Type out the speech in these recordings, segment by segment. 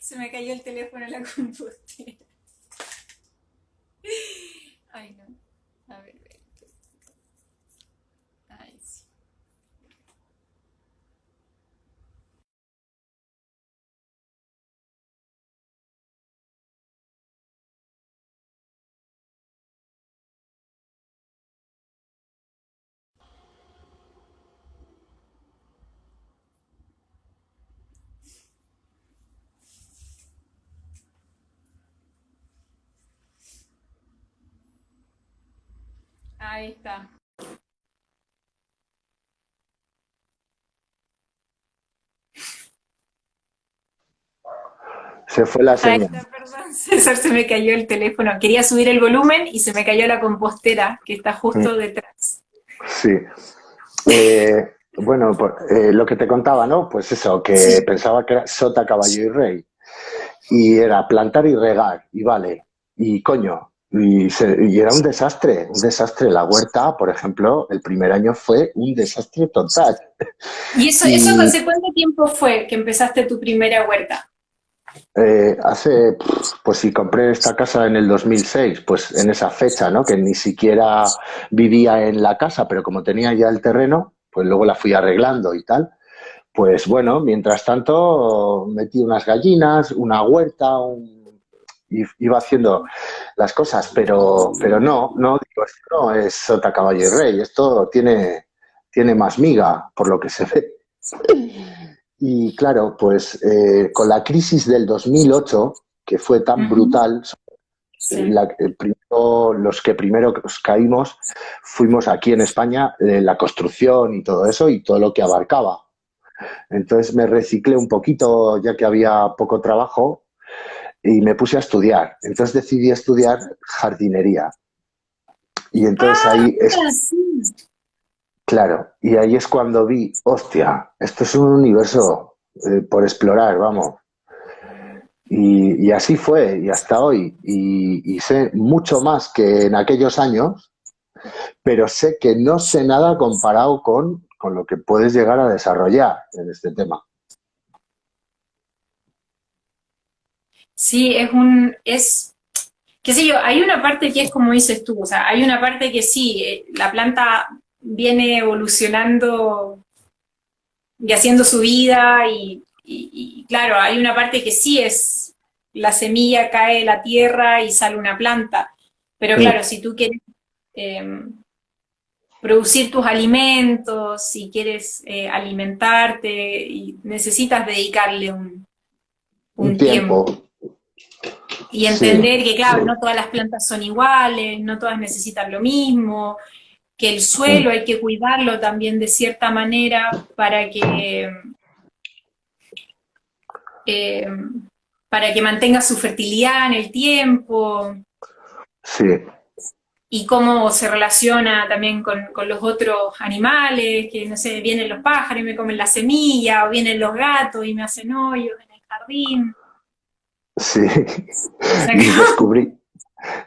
Se me cayó el teléfono en la compostera. Ay, no. A ver, ve. Ay, sí. Ahí está. Se fue la Ahí señal. está, perdón. César, se me cayó el teléfono. Quería subir el volumen y se me cayó la compostera que está justo detrás. Sí. Bueno, pues, lo que te contaba, ¿no? Pues eso, que Sí. pensaba que era sota, caballo y rey. Y era plantar y regar, y vale. Y coño, y era un desastre, un desastre. La huerta, por ejemplo, el primer año fue un desastre total. ¿Y eso Y hace cuánto tiempo fue que empezaste tu primera huerta? pues si compré esta casa en el 2006, pues en esa fecha, ¿no? Que ni siquiera vivía en la casa, pero como tenía ya el terreno, pues luego la fui arreglando y tal. Pues bueno, mientras tanto metí unas gallinas, una huerta, iba haciendo las cosas, pero no, digo, esto no es sota, caballo y rey, esto tiene más miga, por lo que se ve. Y claro, pues con la crisis del 2008, que fue tan Ujú. brutal, Sí. los que primero caímos fuimos aquí en España, la construcción y todo eso y todo lo que abarcaba. Entonces me reciclé un poquito ya que había poco trabajo y me puse a estudiar. Entonces decidí estudiar jardinería. Y entonces Ah, ahí es, sí. claro, y ahí es cuando vi, hostia, esto es un universo por explorar, vamos. Y así fue, y hasta hoy. Y sé mucho más que en aquellos años, pero sé que no sé nada comparado con lo que puedes llegar a desarrollar en este tema. Sí, qué sé yo, hay una parte que es como dices tú, o sea, hay una parte que sí, la planta viene evolucionando y haciendo su vida y claro, hay una parte que sí es, la semilla cae de la tierra y sale una planta, pero Mm, claro, si tú quieres eh, producir tus alimentos, si quieres alimentarte y necesitas dedicarle un un tiempo, tiempo. Y sí, entender que, claro, no todas las plantas son iguales, no todas necesitan lo mismo, que el mm, suelo hay que cuidarlo también de cierta manera eh, para que mantenga su fertilidad en el tiempo sí, y cómo se relaciona también con los otros animales, que no sé, vienen los pájaros y me comen la semilla, o vienen los gatos y me hacen hoyos en el jardín. sí. O sea, Y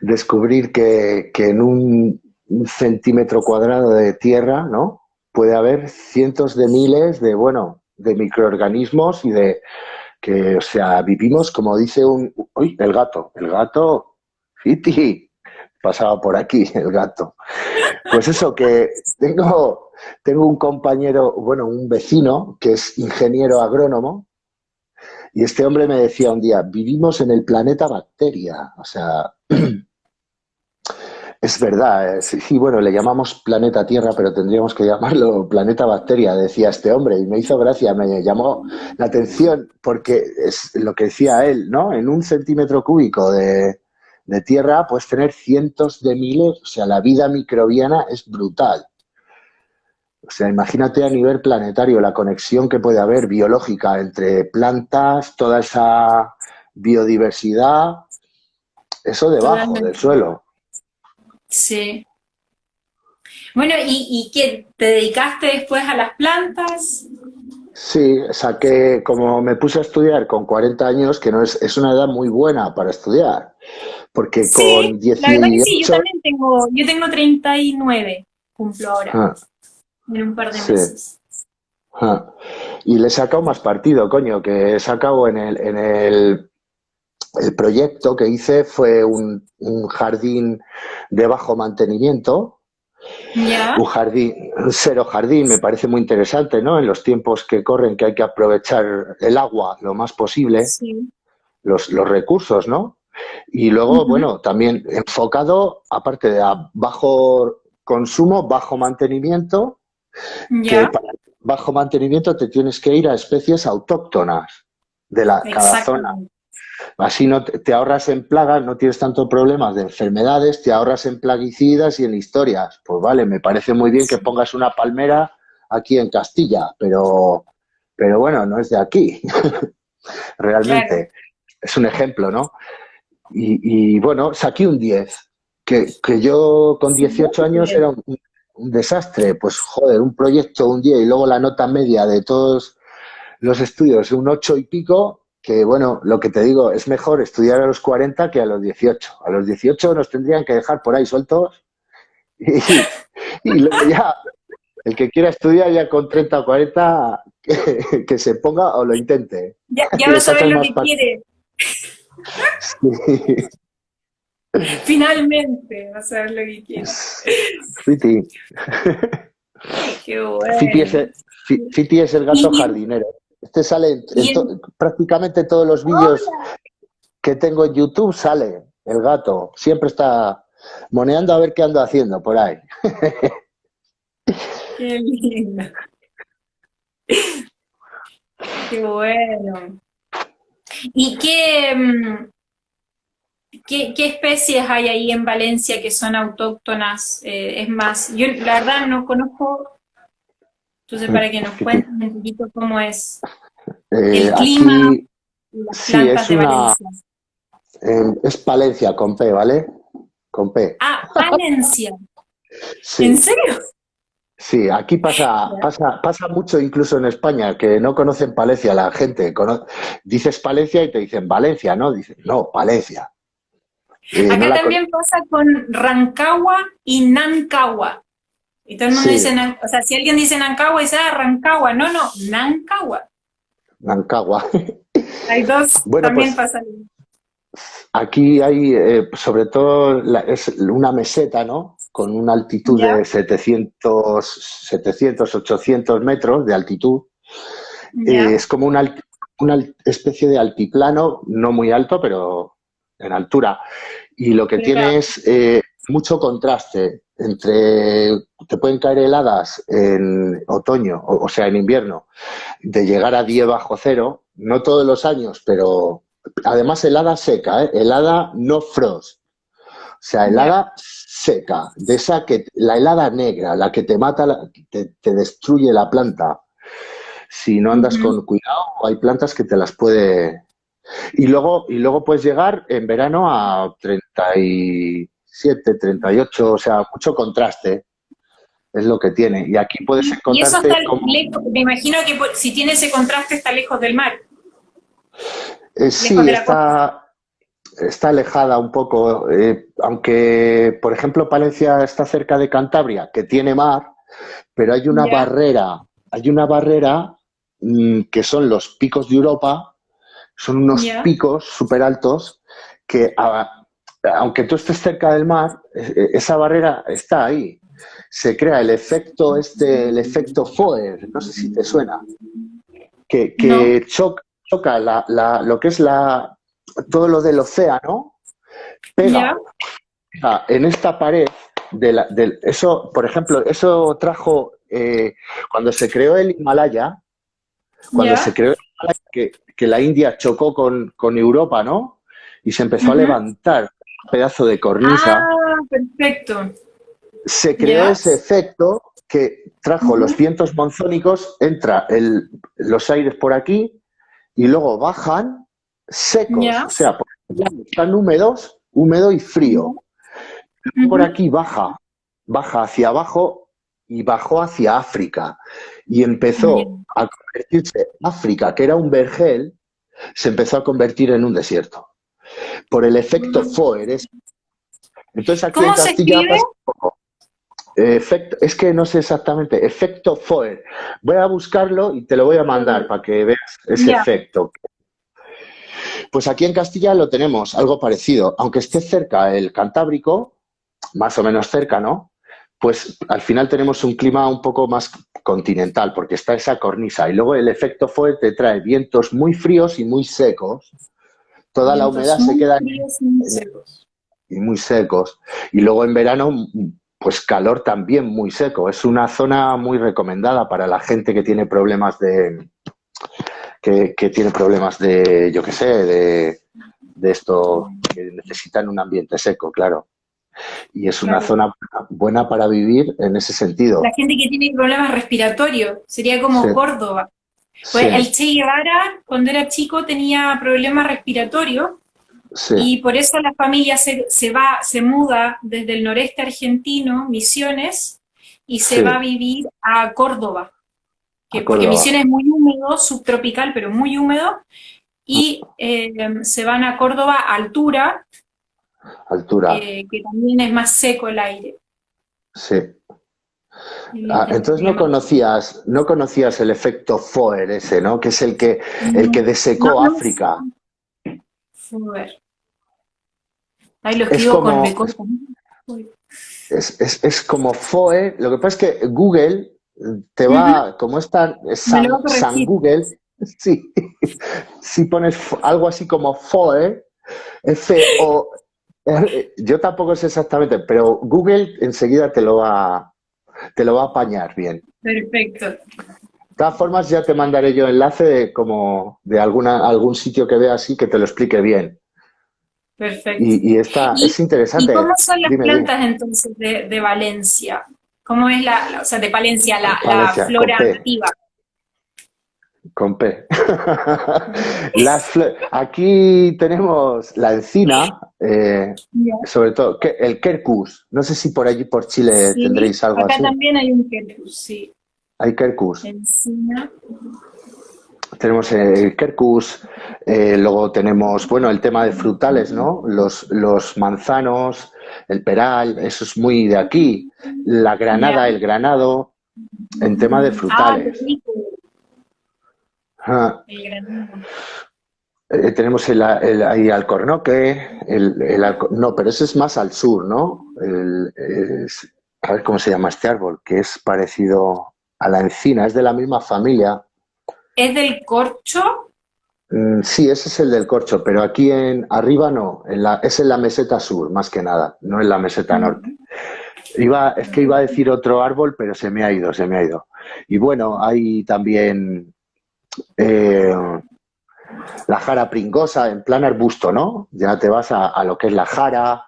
descubrir que en un centímetro cuadrado de tierra, ¿no? Puede haber cientos de miles de, bueno, de microorganismos y de que, o sea, vivimos como dice uy, el gato, Fiti, pasaba por aquí el gato. Pues eso, que tengo un compañero, bueno, un vecino que es ingeniero agrónomo y este hombre me decía un día, vivimos en el planeta bacteria, o sea, es verdad, sí, sí, bueno, le llamamos planeta Tierra, pero tendríamos que llamarlo planeta bacteria, decía este hombre, y me hizo gracia, me llamó la atención, porque es lo que decía él, ¿no? En un centímetro cúbico de tierra puedes tener cientos de miles, o sea, la vida microbiana es brutal. O sea, imagínate a nivel planetario la conexión que puede haber biológica entre plantas, toda esa biodiversidad, eso debajo del totalmente. suelo. Sí. Bueno, ¿y qué? ¿Te dedicaste después a las plantas? Sí, saqué, como me puse a estudiar con 40 años, que no es una edad muy buena para estudiar, porque Sí, con la verdad que sí, 18, yo tengo 39, cumplo ahora, ah, en un par de sí, meses. Ah. Y le he sacado más partido, coño, que he sacado el proyecto que hice fue un jardín de bajo mantenimiento, ¿Ya? un jardín, un cero jardín, me parece muy interesante, ¿no? En los tiempos que corren que hay que aprovechar el agua lo más posible, Sí. los recursos, ¿no? Y luego, Ujú. bueno, también enfocado, aparte de a bajo consumo, bajo mantenimiento, que ¿Ya? para bajo mantenimiento te tienes que ir a especies autóctonas de cada zona. Exactamente. Así no te ahorras en plagas, no tienes tanto problemas de enfermedades, te ahorras en plaguicidas y en historias. Pues vale, me parece muy bien que Sí, pongas una palmera aquí en Castilla, pero bueno, no es de aquí, claro. realmente. Es un ejemplo, ¿no? Y bueno, saqué un 10 que yo con 18 años Súper. era un desastre. Pues joder, un proyecto, un 10 y luego la nota media de todos los estudios, un 8 y pico, que bueno, lo que te digo, es mejor estudiar a los 40 que a los 18. A los 18 nos tendrían que dejar por ahí sueltos y luego ya, el que quiera estudiar ya con 30 o 40, que se ponga o lo intente. Ya Y le vas a ver sacas lo más que partido. quiere. Finalmente vas a ver lo que quiere. Fiti. Qué Fiti es, bueno. Fiti es el gato Y, jardinero. Este sale y el- prácticamente todos los vídeos ¡Hola! que tengo en YouTube, sale el gato. Siempre está moneando a ver qué ando haciendo por ahí. Qué lindo. Qué bueno. ¿Y qué especies hay ahí en Valencia que son autóctonas? Es más, yo la verdad no conozco, entonces para que nos Fiti. cuentes un poquito cómo es el clima Aquí y las sí, plantas de Valencia. es Palencia con P, ¿vale? Con P. Ah, Valencia. ¿En Sí, serio? sí, aquí pasa mucho incluso en España, que no conocen Palencia la gente. Dices Palencia y te dicen Valencia, ¿no? Dicen, no, Palencia. No Acá la también pasa con Rancagua y Nancagua. Y todo el mundo dice, Sí, O sea, si alguien dice Nancagua, dice, ah, Rancagua. No, no, Nancagua. Nancagua. Hay dos, Bueno, también pues pasa. aquí hay, sobre todo, es una meseta, ¿no? Con una altitud ¿Ya? de 700, 800 metros de altitud. ¿Ya? Es como una especie de altiplano, no muy alto, pero en altura. Y lo que Pero claro, tiene es mucho contraste entre, te pueden caer heladas en otoño, o sea, en invierno, de llegar a 10 bajo cero, no todos los años, pero además helada seca, ¿eh? Helada no frost, o sea, ya. helada seca, de esa que, la helada negra, la que te mata, te destruye la planta. Si no andas Ujú. con cuidado, hay plantas que te las puede... Y luego puedes llegar en verano a 37, 38, o sea, mucho contraste es lo que tiene. Y aquí puedes Y eso encontrarte está como... lejos, me imagino que si tiene ese contraste está lejos del mar, lejos Sí, de la costa. está alejada un poco, aunque, por ejemplo, Palencia está cerca de Cantabria, que tiene mar, pero Ya, hay una barrera que son los picos de Europa, son unos ya, picos súper altos que, aunque tú estés cerca del mar, esa barrera está ahí. Se crea el efecto Foer, no sé si te suena, no, que choca lo que es todo lo del océano, ya, pega en esta pared eso, por ejemplo, eso trajo cuando se creó el Himalaya, cuando se ya. creó el Himalaya, que la India chocó con Europa, ¿no? Y se empezó a Ujú. levantar un pedazo de cornisa, Ah, perfecto. se creó Ya, ese efecto que trajo los ujú, vientos monzónicos, entra los aires por aquí y luego bajan secos, ya, o sea, están húmedos, húmedo y ya, frío. Por ujú, aquí baja hacia abajo y bajó hacia África. Y ya. empezó a convertirse África, que era un vergel, se empezó a convertir en un desierto. Por el efecto Foer. Entonces aquí en ¿Cómo se Castilla escribe? pasa un poco. Efecto, es que no sé exactamente, efecto Foer. Voy a buscarlo y te lo voy a mandar para que veas ese Ya, efecto. Pues aquí en Castilla lo tenemos, algo parecido. Aunque esté cerca el Cantábrico, más o menos cerca, ¿no? Pues al final tenemos un clima un poco más continental, porque está esa cornisa. Y luego el efecto Foer te trae vientos muy fríos y muy secos. Toda la vientos humedad se muy queda fríos y muy secos. y muy secos. Y luego en verano, pues calor también muy seco. Es una zona muy recomendada para la gente que tiene problemas que tiene problemas de, yo qué sé, de esto, que necesitan un ambiente seco, claro. Y es una Claro. zona buena para vivir en ese La sentido. gente que tiene problemas respiratorios, sería Sí, como Córdoba. Pues sí, el Che Guevara, cuando era chico, tenía problemas respiratorios sí, y por eso la familia se muda desde el noreste argentino, Misiones, y se va a sí, vivir a Córdoba, a porque Córdoba, Misiones es muy húmedo, subtropical, pero muy húmedo, y se van a Córdoba a altura, altura. que también es más seco el aire. Sí. Y Entonces se llama no conocías el efecto Foer ese, ¿no? Que es el que no, desecó no África. Fover. Ahí lo Es escribo con B como, corta. es como Foe. Lo que pasa es que Google te Ujú. va, como es tan Me lo va a San corregir. Google, sí, si pones algo así como Foe, F-O, yo tampoco sé exactamente, pero Google enseguida te lo va a apañar bien. Perfecto, De todas formas, ya te mandaré yo enlace de, como de algún sitio que vea así que te lo explique bien. perfecto. Y esta es Y cómo interesante. son las Dime, dime. plantas entonces de Valencia? ¿Cómo es o sea, de Palencia, la Valencia, con flora P. nativa? Con P. Aquí tenemos la encina, Ya. sobre todo el quercus. No sé si por allí, por Chile, Sí, tendréis algo acá así. también hay un quercus, sí. Hay quercus. Encina. Tenemos el quercus, luego tenemos, bueno, el tema de frutales, ¿no? Los manzanos, el peral, eso es muy de aquí. La Ya. granada, el granado, en tema de Ah, qué frutales. rico, Ah, el granado. tenemos ahí alcornoque, no, pero ese es más al sur, ¿no? A ver cómo se llama este árbol, que es parecido a la encina, es de la misma familia. ¿Es del corcho? Sí, ese es el del corcho, pero aquí arriba no, es en la meseta sur, más que nada, no en la meseta norte. Mm. Es que iba a decir otro árbol, pero se me ha ido, se me ha ido. Y bueno, hay también eh, la jara pringosa en plan arbusto, ¿no? Ya te vas a lo que es la jara,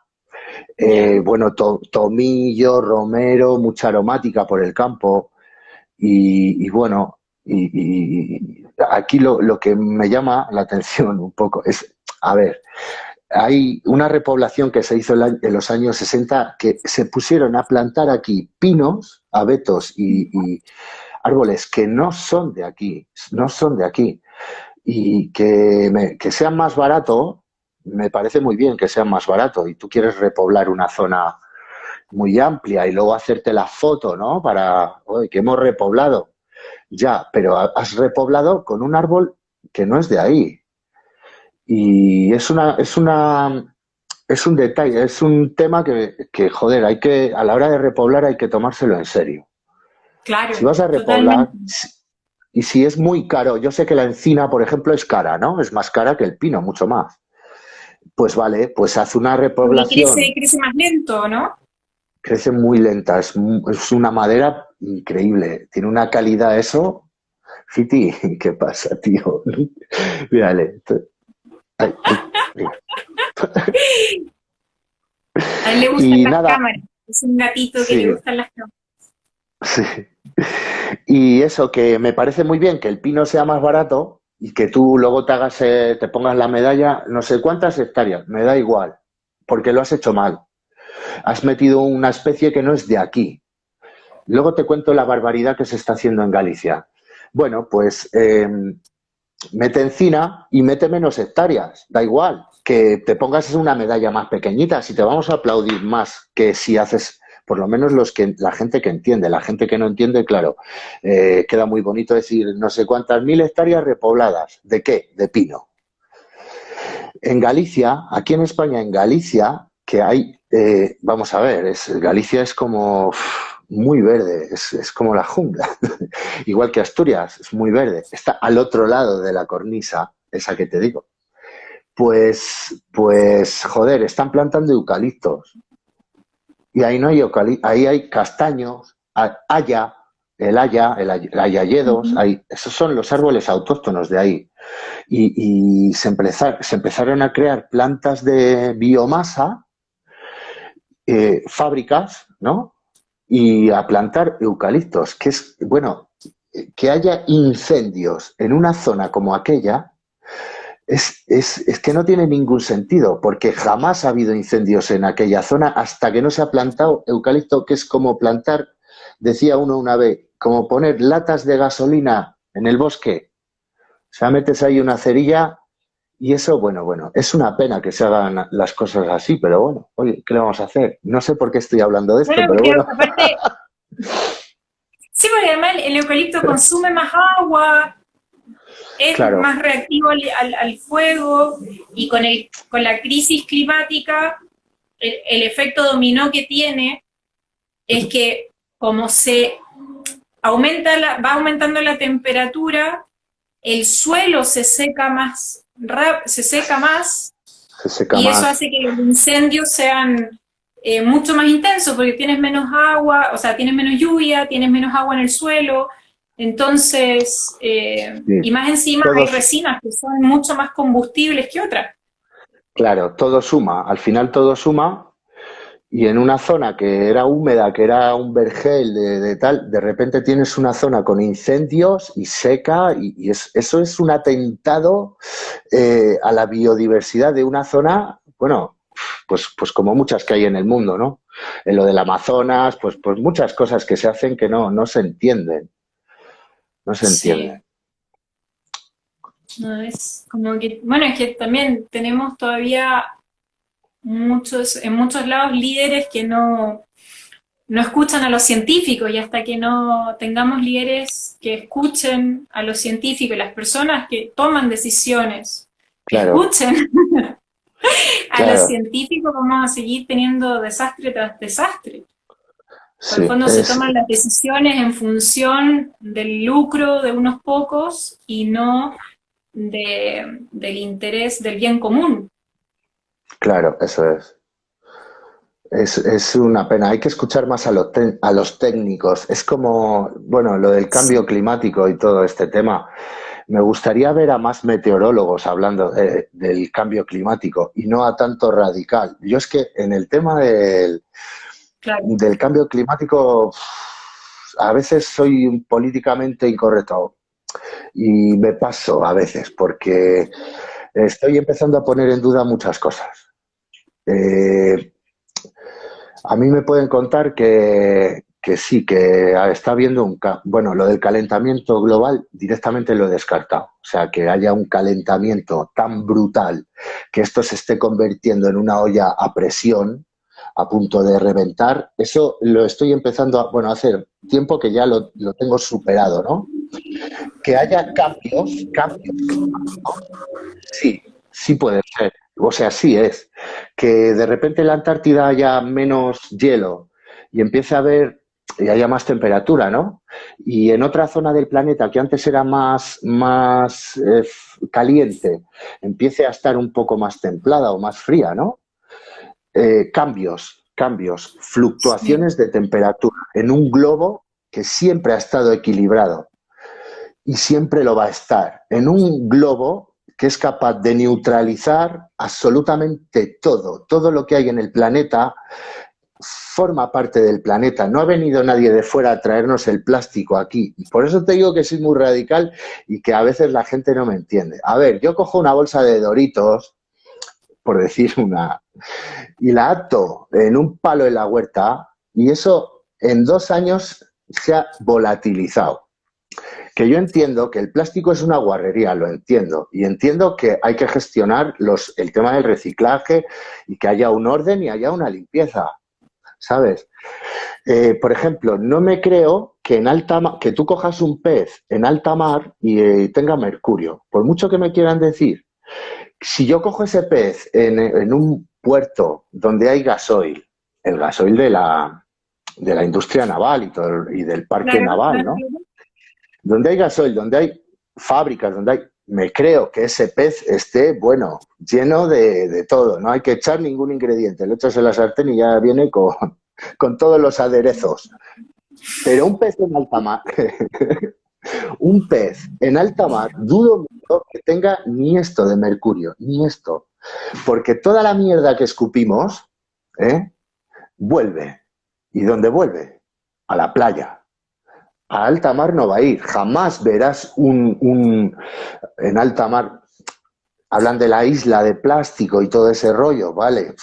Ya. bueno, tomillo, romero, mucha aromática por el campo. Y bueno, aquí lo que me llama la atención un poco es, a ver, hay una repoblación que se hizo en los años 60 que se pusieron a plantar aquí pinos, abetos y árboles que no son de aquí, no son de aquí. Y que sean más barato, me parece muy bien que sean más barato. Y tú quieres repoblar una zona muy amplia y luego hacerte la foto, ¿no? Para, oye, que hemos repoblado. Ya, pero has repoblado con un árbol que no es de ahí. Y es un detalle, es un tema joder, a la hora de repoblar hay que tomárselo en serio. Si Claro, vas a totalmente. repoblar, y si es muy caro, yo sé que la encina, por ejemplo, es cara, ¿no? Es más cara que el pino, mucho más. Pues vale, pues haz una Porque repoblación. crece más lento, ¿no? Crece muy lenta, es una madera increíble. Tiene una calidad eso. Fiti, ¿qué pasa, tío? Mírale. Ay, ay, mira. A él le gustan Y las nada, cámaras. Es un gatito que le sí, gustan las cámaras. sí. Y eso, que me parece muy bien que el pino sea más barato y que tú luego te pongas la medalla, no sé cuántas hectáreas, me da igual, porque lo has hecho mal. Has metido una especie que no es de aquí. Luego te cuento la barbaridad que se está haciendo en Galicia. Bueno, pues mete encina y mete menos hectáreas, da igual. Que te pongas una medalla más pequeñita, si te vamos a aplaudir más que si haces por lo menos la gente que entiende. La gente que no entiende, claro, queda muy bonito decir no sé cuántas mil hectáreas repobladas. ¿De qué? De pino. En Galicia, aquí en España, en Galicia, que hay, vamos a ver, Galicia es como muy verde, es como la jungla, igual que Asturias, es muy verde, está al otro lado de la cornisa, esa que te digo. Pues, joder, están plantando eucaliptos y ahí no hay eucaliptos, ahí hay castaños, el hayedos, esos son los árboles autóctonos de ahí. Y se empezaron a crear plantas de biomasa, fábricas, ¿no? Y a plantar eucaliptos, que es, bueno, que haya incendios en una zona como aquella, es que no tiene ningún sentido, porque jamás ha habido incendios en aquella zona hasta que no se ha plantado eucalipto, que es como plantar, decía uno una vez, como poner latas de gasolina en el bosque. O sea, metes ahí una cerilla y eso, bueno, es una pena que se hagan las cosas así, pero bueno, oye, ¿qué le vamos a hacer? No sé por qué estoy hablando de esto, Bueno, pero porque bueno. aparte, sí, porque además el eucalipto consume más agua, es Claro, más reactivo al fuego y con la crisis climática, el efecto dominó que tiene es que como va aumentando la temperatura, el suelo se seca más, se seca más se seca y eso más. hace que los incendios sean mucho más intensos porque tienes menos agua, o sea, tienes menos lluvia, tienes menos agua en el suelo, entonces, y Sí. más encima hay Todos, resinas que son mucho más combustibles que otras. claro, todo suma, al final todo suma. Y en una zona que era húmeda, que era un vergel de tal, de repente tienes una zona con incendios y seca, y eso es un atentado a la biodiversidad de una zona, bueno, pues como muchas que hay en el mundo, ¿no? En lo del Amazonas, pues muchas cosas que se hacen que no se entienden, no se entienden. Sí, no es como que, bueno, es que también tenemos todavía en muchos lados líderes que no escuchan a los científicos y hasta que no tengamos líderes que escuchen a los científicos, las personas que toman decisiones, Claro, escuchen a los claro, científicos, vamos a seguir teniendo desastre tras desastre. Por el sí, fondo se toman las decisiones en función del lucro de unos pocos y no del interés del bien común. claro, eso es. Es una pena, hay que escuchar más a los técnicos. Es como, bueno, lo del cambio Sí, climático y todo este tema. Me gustaría ver a más meteorólogos hablando del cambio climático y no a tanto radical. Yo es que en el tema claro. del cambio climático a veces soy políticamente incorrecto y me paso a veces porque estoy empezando a poner en duda muchas cosas. Eh, A mí me pueden contar que sí, que está habiendo bueno, lo del calentamiento global directamente lo he descartado. O sea, que haya un calentamiento tan brutal que esto se esté convirtiendo en una olla a presión a punto de reventar, eso lo estoy empezando a, bueno, hace tiempo que ya lo tengo superado, ¿no? Que haya cambios, sí, sí puede ser. O sea, sí es. Que de repente en la Antártida haya menos hielo y empiece a haber y haya más temperatura, ¿no? Y en otra zona del planeta que antes era más caliente, empiece a estar un poco más templada o más fría, ¿no? Cambios, Sí, fluctuaciones de temperatura en un globo que siempre ha estado equilibrado y siempre lo va a estar. En un globo que es capaz de neutralizar absolutamente todo lo que hay en el planeta forma parte del planeta. No ha venido nadie de fuera a traernos el plástico aquí. Por eso te digo que soy muy radical y que a veces la gente no me entiende. A ver, yo cojo una bolsa de Doritos, por decir una, y la ato en un palo en la huerta y eso en 2 años se ha volatilizado. Que yo entiendo que el plástico es una guarrería, lo entiendo. Y entiendo que hay que gestionar el tema del reciclaje y que haya un orden y haya una limpieza, ¿sabes? Por ejemplo, no me creo que en alta mar, que tú cojas un pez en alta mar y tenga mercurio. Por mucho que me quieran decir, si yo cojo ese pez en un puerto donde hay gasoil, el gasoil de la industria naval y, todo, y del parque Claro, naval, claro, ¿no? claro. Donde hay gasoil, donde hay fábricas, donde hay... Me creo que ese pez esté, bueno, lleno de todo. No hay que echar ningún ingrediente. Lo echas en la sartén y ya viene con todos los aderezos. Pero un pez en alta mar, un pez en alta mar, dudo mucho que tenga ni esto de mercurio, ni esto. Porque toda la mierda que escupimos, ¿eh? Vuelve. ¿Y dónde vuelve? A la playa. A alta mar no va a ir. Jamás verás en alta mar. Hablan de la isla de plástico y todo ese rollo, ¿vale?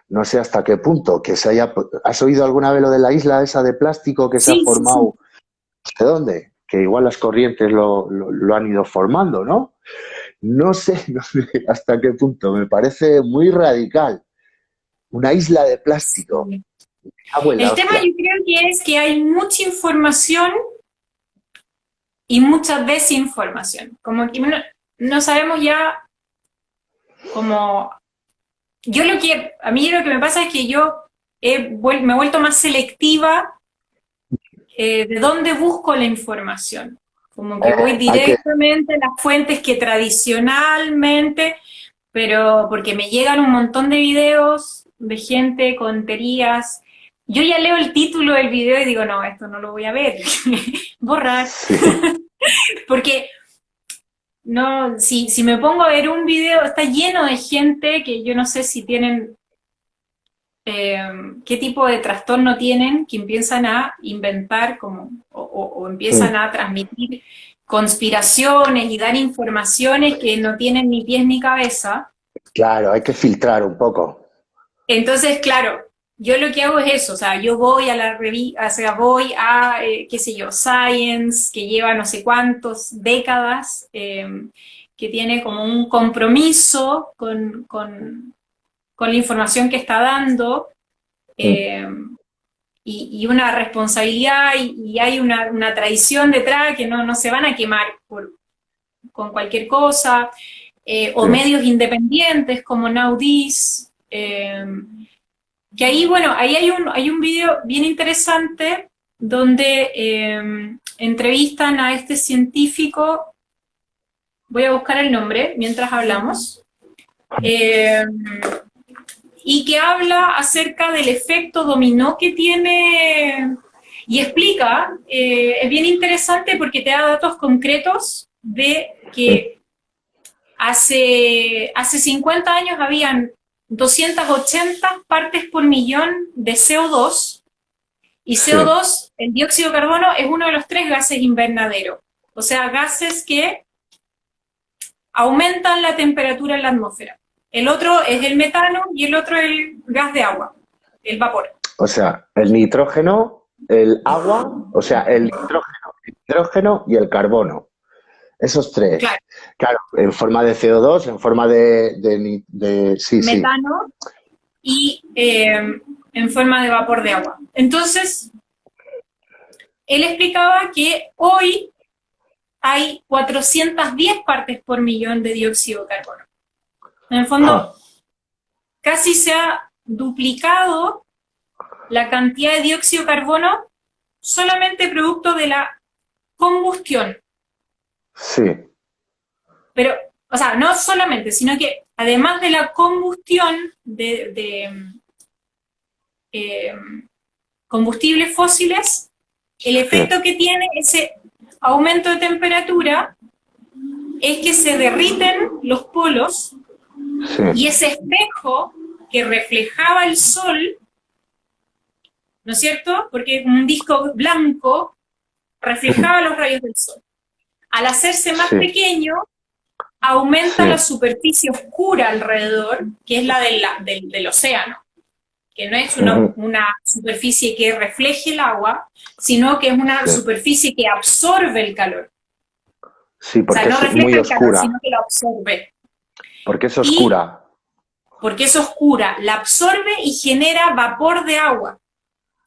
No sé hasta qué punto que se haya... ¿Has oído alguna vez lo de la isla esa de plástico que se ha Sí, sí, sí. formado? ¿De dónde? Que igual las corrientes lo han ido formando, ¿no? No sé, no sé hasta qué punto. Me parece muy radical. Una isla de plástico. Sí. Cago en la El tema hostia. yo creo que es que hay mucha información y mucha desinformación. Como que no sabemos ya como... A mí lo que me pasa es que yo me he vuelto más selectiva de dónde busco la información. Como que voy Hay que... directamente a las fuentes que tradicionalmente, pero porque me llegan un montón de videos de gente con teorías. Yo ya leo el título del video y digo, no, esto no lo voy a ver. Borrar. Sí, Porque no, si me pongo a ver un video, está lleno de gente que yo no sé si tienen eh, qué tipo de trastorno tienen, que empiezan a inventar como, o empiezan a transmitir conspiraciones y dar informaciones que no tienen ni pies ni cabeza. claro, hay que filtrar un poco. Entonces, claro, yo lo que hago es eso, o sea, yo voy a la revista, o sea, voy a, qué sé yo, Science, que lleva no sé cuántas décadas, que tiene como un compromiso con la información que está dando, eh, y una responsabilidad y hay una tradición detrás que no se van a quemar con cualquier cosa, o Sí, medios independientes como Now This, que ahí, bueno, ahí hay un video bien interesante donde entrevistan a este científico, voy a buscar el nombre mientras hablamos, eh, y que habla acerca del efecto dominó que tiene y explica, es bien interesante porque te da datos concretos de que hace 50 años habían 280 partes por millón de CO2 y sí. CO2, el dióxido de carbono, es uno de los 3 gases invernaderos, o sea, gases que aumentan la temperatura en la atmósfera. El otro es el metano y el otro es el gas de agua, el vapor. O sea, el nitrógeno, el agua, o sea, el hidrógeno y el carbono. Esos tres. Claro, Claro, en forma de CO2, en forma sí, sí. metano y en forma de vapor de agua. Entonces, él explicaba que hoy hay 410 partes por millón de dióxido de carbono. En el Ah, fondo, casi se ha duplicado la cantidad de dióxido de carbono solamente producto de la combustión. sí, Pero, o sea, no solamente, sino que además de la combustión de eh, combustibles fósiles, el sí, efecto que tiene ese aumento de temperatura es que se derriten los polos y sí. ese espejo que reflejaba el sol, ¿no es cierto? Porque un disco blanco reflejaba los rayos del sol. Al hacerse más Sí, pequeño, aumenta la sí. superficie oscura alrededor, que es la del océano, que no es Ujú, una superficie que refleje el agua, sino que es una sí. superficie que absorbe el calor. Sí, O sea, porque no es muy refleja el calor, oscura. sino que lo absorbe. Porque es Y oscura. porque es oscura, la absorbe y genera vapor de agua.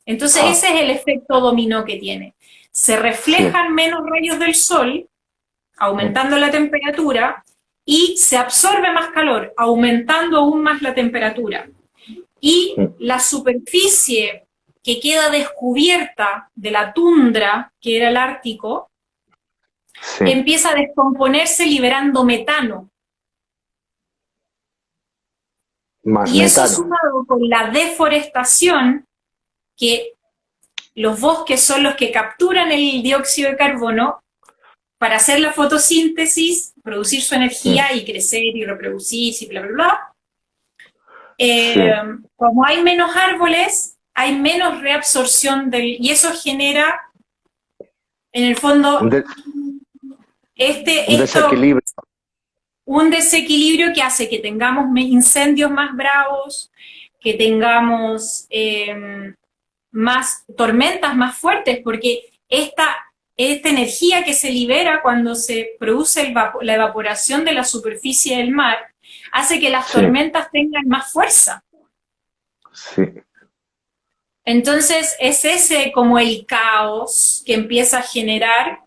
Entonces ese es el efecto dominó que tiene. Se sí, reflejan menos rayos del sol, aumentando la temperatura, y se absorbe más calor, aumentando aún más la temperatura. Y la superficie que queda descubierta de la tundra, que era el Ártico, sí, empieza a descomponerse liberando metano. más Y eso metano. sumado con la deforestación, que los bosques son los que capturan el dióxido de carbono para hacer la fotosíntesis, producir su energía y crecer y reproducirse y bla, bla, bla. Sí, Eh, Como hay menos árboles, hay menos reabsorción y eso genera, en el un, fondo, de- un esto, desequilibrio. un desequilibrio que hace que tengamos incendios más bravos, que tengamos más tormentas más fuertes, porque esta energía que se libera cuando se produce la evaporación de la superficie del mar hace que las Sí, tormentas tengan más fuerza. sí, Entonces es ese como el caos que empieza a generar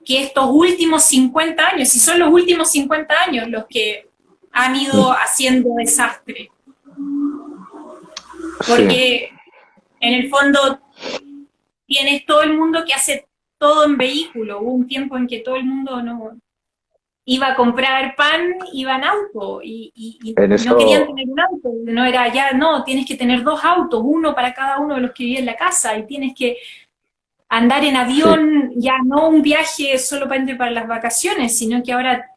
que estos últimos 50 años, y son los últimos 50 años los que han ido haciendo desastre, sí, porque en el fondo tienes todo el mundo que hace todo en vehículo. Hubo un tiempo en que todo el mundo no iba a comprar pan, iba en auto en y no querían eso, tener un auto. No era ya, no, tienes que tener dos autos, uno para cada uno de los que viven en la casa y tienes que andar en sí, avión, ya no un viaje solamente para las vacaciones, sino que ahora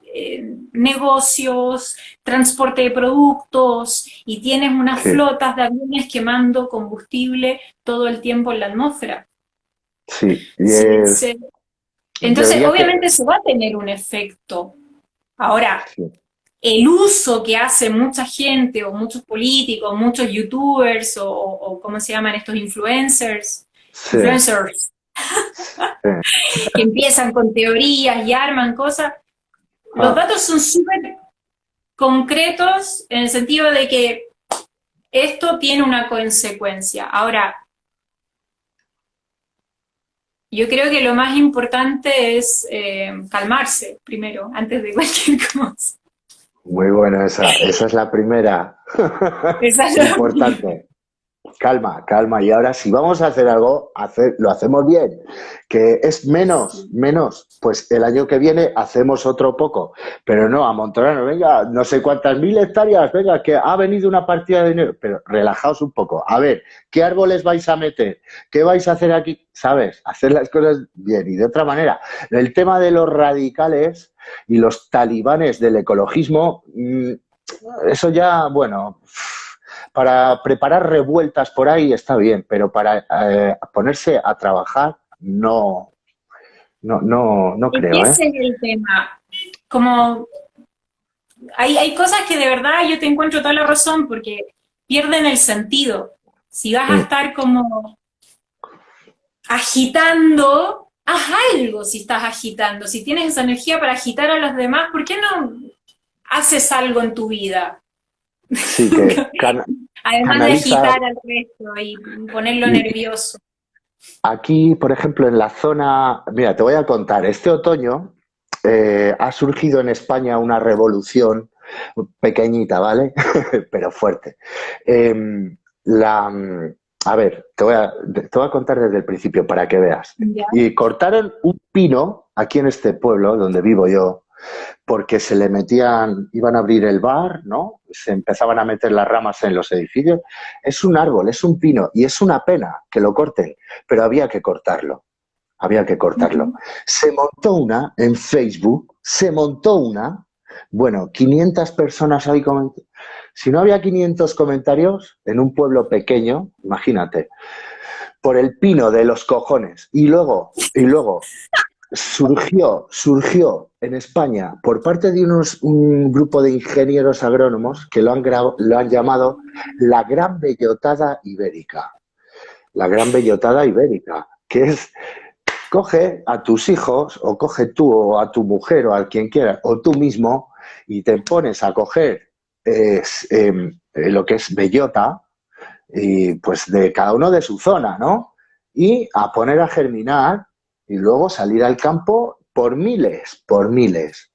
negocios, transporte de productos y tienes unas sí, flotas de aviones quemando combustible todo el tiempo en la atmósfera. sí. Y Sí, es, sí. Entonces, debería obviamente que, eso va a tener un efecto. Ahora, sí, el uso que hace mucha gente, o muchos políticos, muchos youtubers, o ¿cómo se llaman estos sí, influencers, sí. que empiezan con teorías y arman cosas, los Ah, datos son súper concretos en el sentido de que esto tiene una consecuencia. Ahora, yo creo que lo más importante es calmarse primero, antes de cualquier cosa. muy buena esa. Esa es la primera. Esa es la primera. Importante. Calma, calma. Y ahora, si vamos a hacer algo, lo hacemos bien. Que es menos, Sí. menos. Pues el año que viene hacemos otro poco. Pero no, amontonarnos, venga, no sé cuántas mil hectáreas, venga, que ha venido una partida de dinero. Pero relajaos un poco. A ver, ¿qué árboles vais a meter? ¿Qué vais a hacer aquí? ¿Sabes? Hacer las cosas bien. Y de otra manera, el tema de los radicales y los talibanes del ecologismo, eso ya, bueno, para preparar revueltas por ahí está bien, pero para ponerse a trabajar no, no Es que creo, ¿eh? ese es el tema. Como hay cosas que de verdad yo te encuentro toda la razón porque pierden el sentido. Si vas a Mm. estar como agitando, haz algo si estás agitando. Si tienes esa energía para agitar a los demás, ¿por qué no haces algo en tu vida? Sí, que Además de canaliza. agitar al resto y ponerlo Y nervioso. aquí, por ejemplo, en la zona, mira, te voy a contar, este otoño ha surgido en España una revolución pequeñita, ¿vale? Pero fuerte. Eh, la, a ver, te voy a contar desde el principio para que veas. ¿Ya? Y cortaron un pino aquí en este pueblo donde vivo yo, porque se le metían, iban a abrir el bar, ¿no? Se empezaban a meter las ramas en los edificios. Es un árbol, es un pino y es una pena que lo corten, pero había que cortarlo. Había que cortarlo. Uh-huh. Se montó una en Facebook, se montó una, bueno, 500 personas ahí comentando. Si no había 500 comentarios en un pueblo pequeño, imagínate, por el pino de los cojones. Y luego surgió en España por parte de un grupo de ingenieros agrónomos que lo han llamado la Gran Bellotada Ibérica. La Gran Bellotada Ibérica, que es coge a tus hijos o coge tú o a tu mujer o a quien quieras o tú mismo y te pones a coger lo que es bellota, y pues de cada uno de su zona, ¿no? Y a poner a germinar y luego salir al campo por miles, por miles.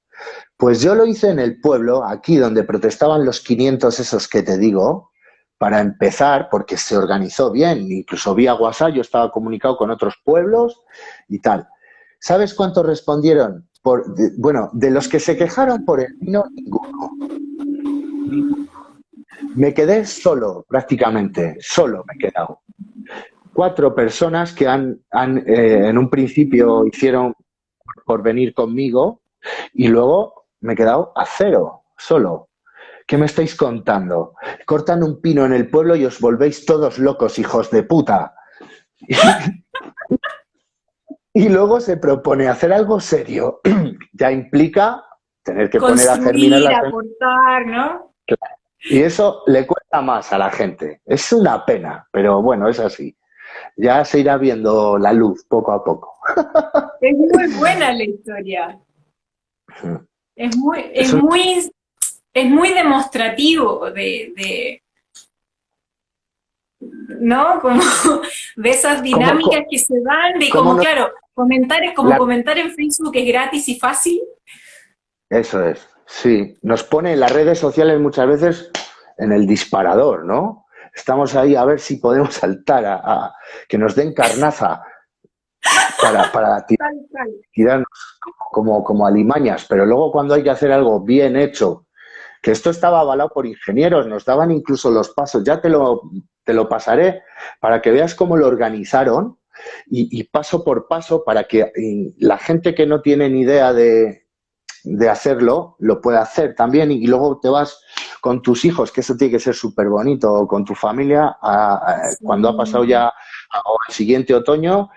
Pues yo lo hice en el pueblo, aquí donde protestaban los 500 esos que te digo, para empezar, porque se organizó bien, incluso vía WhatsApp, yo estaba comunicado con otros pueblos y tal. ¿Sabes cuántos respondieron? Bueno, de los que se quejaron por el vino, ninguno. Me quedé solo, prácticamente, solo me he quedado. 4 personas que en un principio hicieron por venir conmigo y luego me he quedado a 0, solo. ¿Qué me estáis contando? Cortan un pino en el pueblo y os volvéis todos locos, hijos de puta. Y luego se propone hacer algo serio. Ya implica tener que poner a germinar construir, las... aportar, ¿no? Y eso le cuesta más a la gente. Es una pena, pero bueno, es así. Ya se irá viendo la luz poco a poco. Es muy buena la historia. Es muy, es Eso, muy, es muy demostrativo ¿no? Como de esas ¿cómo, dinámicas que se dan, de cómo como, no- claro, la- comentar en Facebook es gratis y fácil. Eso es, sí. Nos pone en las redes sociales muchas veces en el disparador, ¿no? Estamos ahí a ver si podemos saltar a que nos den carnaza para Tal, tal. tirarnos como alimañas, pero luego cuando hay que hacer algo bien hecho, que esto estaba avalado por ingenieros, nos daban incluso los pasos, ya te lo pasaré para que veas cómo lo organizaron y paso por paso para que la gente que no tiene ni idea de hacerlo lo pueda hacer también y luego te vas con tus hijos, que eso tiene que ser súper bonito, o con tu familia, cuando ha pasado Sí, ya o el siguiente otoño,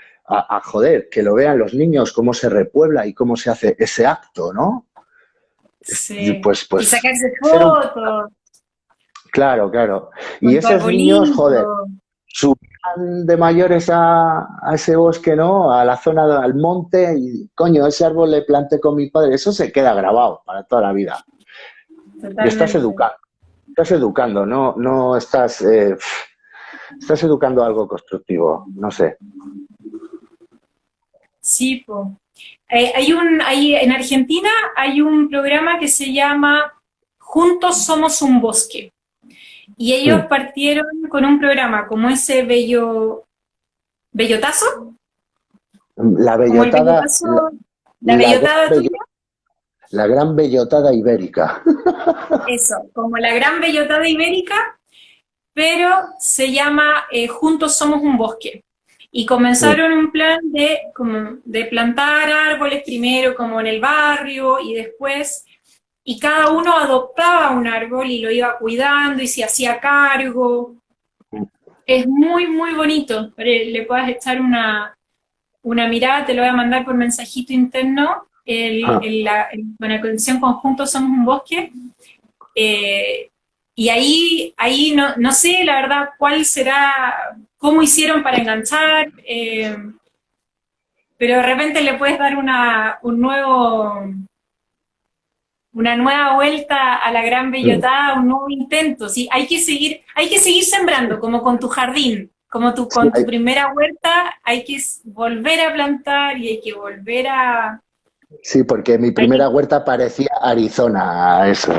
joder, que lo vean los niños, cómo se repuebla y cómo se hace ese acto, ¿no? sí. Y Pues sacarse ser un... fotos Claro, claro. Y con tu esos niños, joder, arbolito. subían de mayores a ese bosque, ¿no? A la zona, al monte, y coño, ese árbol le planté con mi padre. Eso se queda grabado para toda la vida. Y Totalmente. estás educando, no estás, estás educando algo constructivo, no sé. Sí, po. En Argentina hay un programa que se llama Juntos Somos un Bosque. Y ellos Mm. partieron con un programa como ese bellotazo, La como el bellotada, bellotazo, la la gran, bellotada tuya, la gran bellotada ibérica. eso, como la gran bellotada ibérica, pero se llama Juntos Somos un Bosque. Y Mm. comenzaron un plan de plantar árboles primero como en el barrio y después, y cada uno adoptaba un árbol y lo iba cuidando y se hacía cargo. Es muy, muy bonito. Le puedas echar una mirada, te lo voy a mandar por mensajito interno. Ah, Con la colección Conjuntos Somos un Bosque. Eh, y ahí no sé la verdad cuál será, cómo hicieron para enganchar, pero de repente le puedes dar una nueva vuelta a la gran mm. bellotada, un nuevo intento. ¿Sí? Hay que seguir sembrando, como con tu jardín, Sí, con tu primera huerta, hay que volver a plantar y hay que volver sí, porque mi hay primera que- huerta parecía Arizona, eso.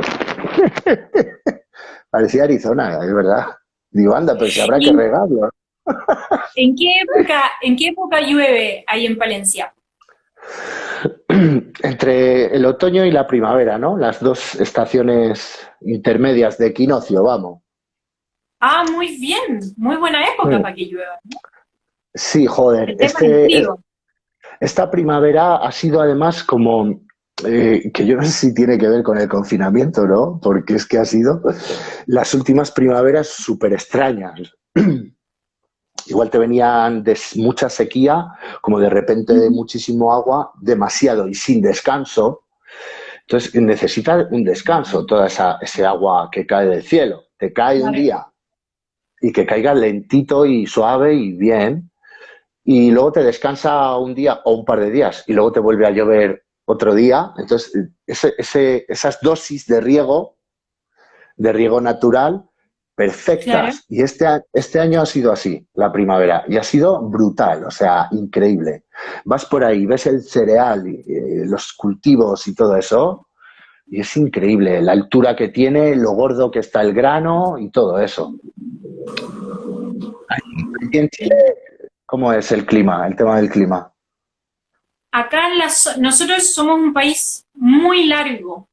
Parecía Arizona, es verdad. Digo, anda, pero si habrá que ¿Y regarlo. en qué época llueve ahí en Palencia? Entre el otoño y la primavera, ¿no? Las dos estaciones intermedias de equinoccio, vamos. Ah, muy bien, muy buena época Mm. para que llueva. Sí, joder, El tema del frío. esta primavera ha sido además como, que yo no sé si tiene que ver con el confinamiento, ¿no? Porque es que ha sido las últimas primaveras súper extrañas. Igual te venían de mucha sequía, como de repente de Ujú. muchísimo agua, demasiado y sin descanso. Entonces necesita un descanso toda ese agua que cae del cielo. Te cae un Claro. día y que caiga lentito y suave y bien, y luego te descansa un día o un par de días y luego te vuelve a llover otro día. Entonces, esas dosis de riego natural, claro. perfectas. Y este año ha sido así, la primavera, y ha sido brutal, o sea, increíble. Vas por ahí, ves el cereal, los cultivos y todo eso, y es increíble la altura que tiene, lo gordo que está el grano y todo eso. Aquí en Chile, ¿cómo es el clima, el tema del clima? Acá nosotros somos un país muy largo,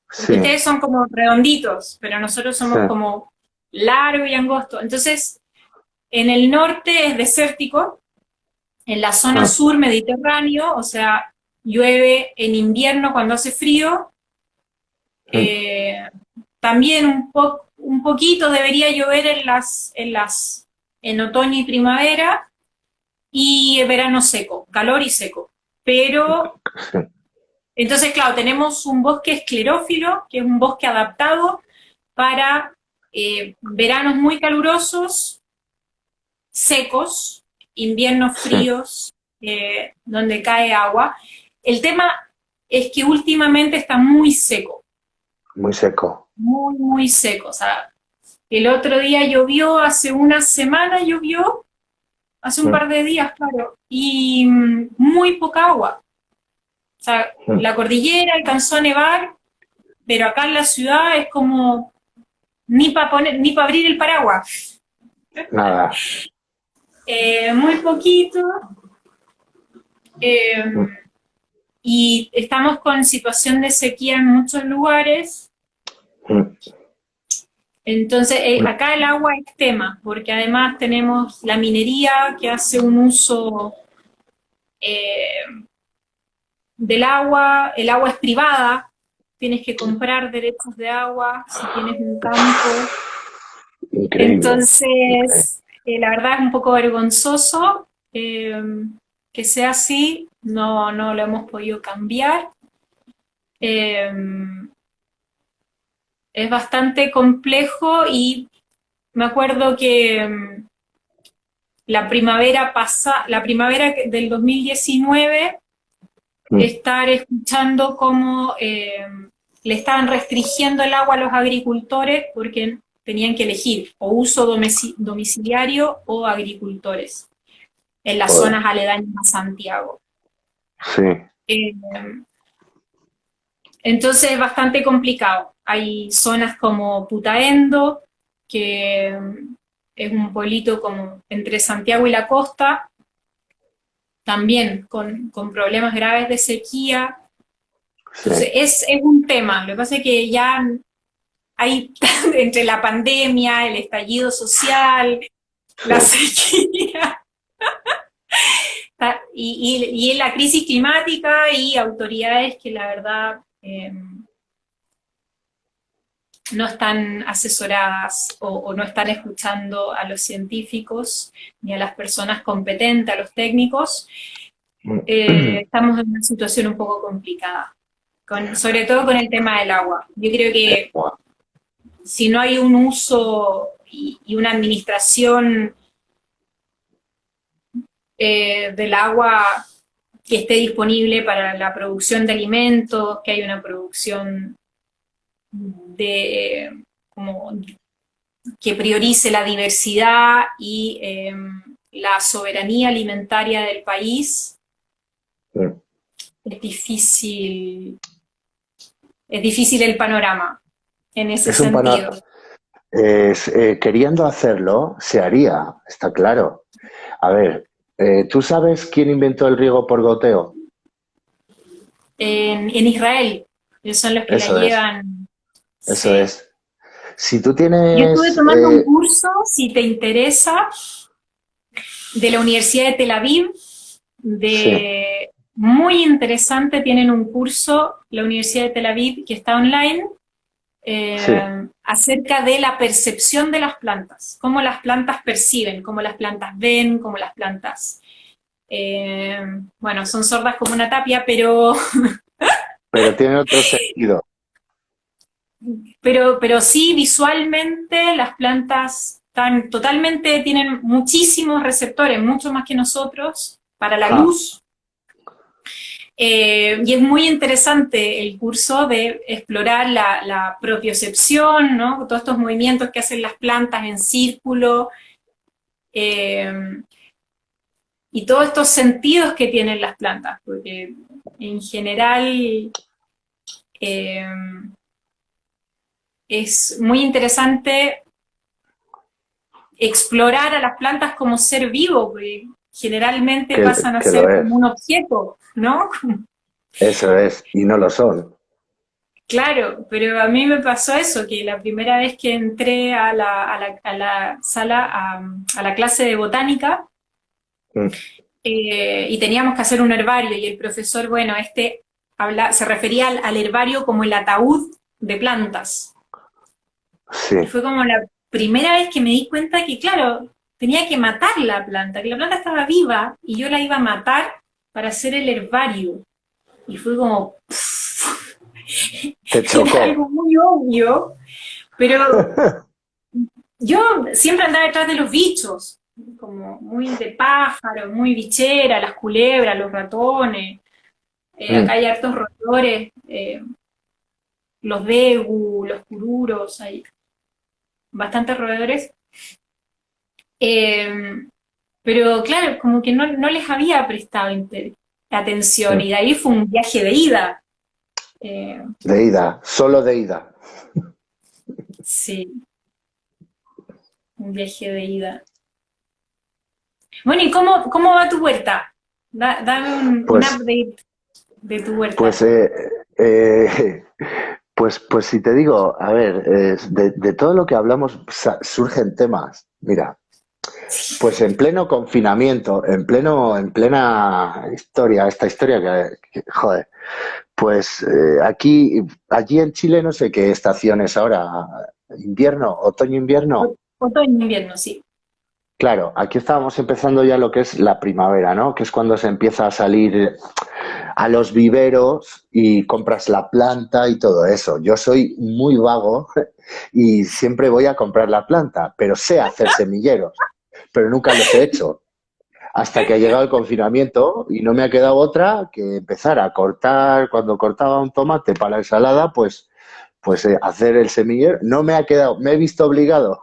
porque Sí, ustedes son como redonditos, pero nosotros sí, somos como largo y angosto. Entonces, en el norte es desértico, en la zona sur mediterráneo, o sea, llueve en invierno cuando hace frío, eh, también un poquito debería llover en otoño y primavera, y verano seco, calor y seco. Pero, sí, entonces, claro, tenemos un bosque esclerófilo, que es un bosque adaptado para veranos muy calurosos, secos, inviernos sí, fríos, donde cae agua. El tema es que últimamente está muy seco, muy seco. muy seco. O sea, el otro día llovió, hace una semana llovió, hace un par de días, claro, y muy poca agua. O sea, la cordillera alcanzó a nevar, pero acá en la ciudad es como ni para abrir el paraguas. Nada. Muy poquito. eh, y estamos con situación de sequía en muchos lugares. Entonces, acá el agua es tema, porque además tenemos la minería que hace un uso eh, del agua, el agua es privada, tienes que comprar derechos de agua si tienes un campo. Increíble. Increíble. Entonces, la verdad es un poco vergonzoso que sea así, no lo hemos podido cambiar. Eh, es bastante complejo y me acuerdo que la primavera del 2019, estar escuchando cómo le estaban restringiendo el agua a los agricultores porque tenían que elegir o uso domiciliario o agricultores en las Joder. zonas aledañas a Santiago. Sí. Eh, entonces es bastante complicado. Hay zonas como Putaendo, que es un pueblito como entre Santiago y la costa, también con problemas graves de sequía. Sí. Entonces es un tema. Lo que pasa es que ya hay, entre la pandemia, el estallido social, Sí. la sequía, y la crisis climática y autoridades que la verdad no están asesoradas o no están escuchando a los científicos ni a las personas competentes, a los técnicos, estamos en una situación un poco complicada, sobre todo con el tema del agua. Yo creo que si no hay un uso y una administración del agua que esté disponible para la producción de alimentos, que haya una producción de como que priorice la diversidad y la soberanía alimentaria del país, es difícil, es difícil el panorama en ese Es un panorama. sentido. Queriendo hacerlo, se haría, está claro. A ver, ¿tú sabes quién inventó el riego por goteo? En Israel, ellos son los que la Eso es, llevan. eso Sí. es. Si tú Yo estuve tienes... tomando un curso, si te interesa, de la Universidad de Tel Aviv, sí, muy interesante, tienen un curso, la Universidad de Tel Aviv, que está online, sí. acerca de la percepción de las plantas, cómo las plantas perciben, cómo las plantas ven, cómo las plantas, bueno, son sordas como una tapia, Pero tiene otro sentido. pero sí, visualmente las plantas están totalmente, tienen muchísimos receptores, mucho más que nosotros, para la Ja, luz. Y es muy interesante el curso de explorar la propiocepción, ¿no? Todos estos movimientos que hacen las plantas en círculo, y todos estos sentidos que tienen las plantas, porque en general eh, es muy interesante explorar a las plantas como ser vivo, porque generalmente pasan a que lo ser es. como un objeto, ¿no? Eso es, y no lo son. Claro, pero a mí me pasó eso, que la primera vez que entré a la sala, a la clase de botánica, Mm. y teníamos que hacer un herbario, y el profesor, bueno, se refería al herbario como el ataúd de plantas. Sí, Y fue como la primera vez que me di cuenta que, claro, tenía que matar la planta, que la planta estaba viva y yo la iba a matar para hacer el herbario. Y fue como, te era algo chocó. muy obvio, pero yo siempre andaba detrás de los bichos, como muy de pájaros, muy bichera, las culebras, los ratones. Acá Mm. hay hartos roedores, los degu, los cururos, hay bastantes roedores. Eh, pero claro, como que no les había prestado atención, y Mm. de ahí fue un viaje de ida. Eh, De ida, solo de ida. sí, un viaje de ida. Bueno, ¿y cómo va tu huerta? Dame un Pues, update de tu pues, huerta. eh, pues si te digo, a ver, de todo lo que hablamos surgen temas. Mira, pues en pleno confinamiento, en plena historia, esta historia joder, pues allí en Chile no sé qué estación es ahora, invierno, otoño, invierno. Otoño, invierno, sí. Claro, aquí estábamos empezando ya lo que es la primavera, ¿no? Que es cuando se empieza a salir a los viveros y compras la planta y todo eso. Yo soy muy vago y siempre voy a comprar la planta, pero sé hacer semilleros, pero nunca los he hecho. Hasta que ha llegado el confinamiento y no me ha quedado otra que empezar a cortar, cuando cortaba un tomate para la ensalada, pues hacer el semillero. No me ha quedado, me he visto obligado.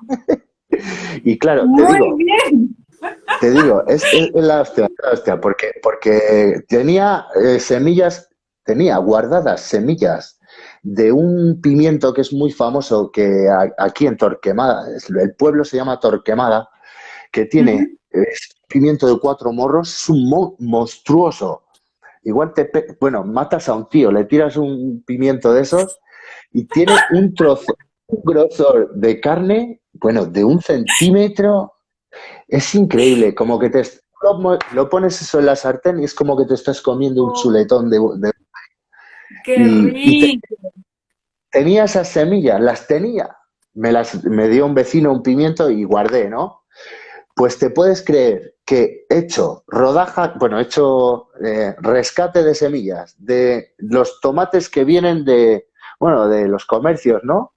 Y claro, Muy bien. te digo, es la hostia, porque tenía semillas, tenía guardadas semillas de un pimiento que es muy famoso, que aquí en Torquemada, el pueblo se llama Torquemada, que tiene pimiento de cuatro morros, es un monstruoso. Igual bueno, matas a un tío, le tiras un pimiento de esos y tiene un trozo, un grosor de carne, bueno, de 1 centímetro. Es increíble, como que lo pones eso en la sartén y es como que te estás comiendo un Oh, chuletón qué y rico. tenía esas semillas, las tenía. Me dio un vecino un pimiento y guardé, ¿no? Pues te puedes creer que he hecho rescate de semillas de los tomates que vienen bueno, de los comercios, ¿no?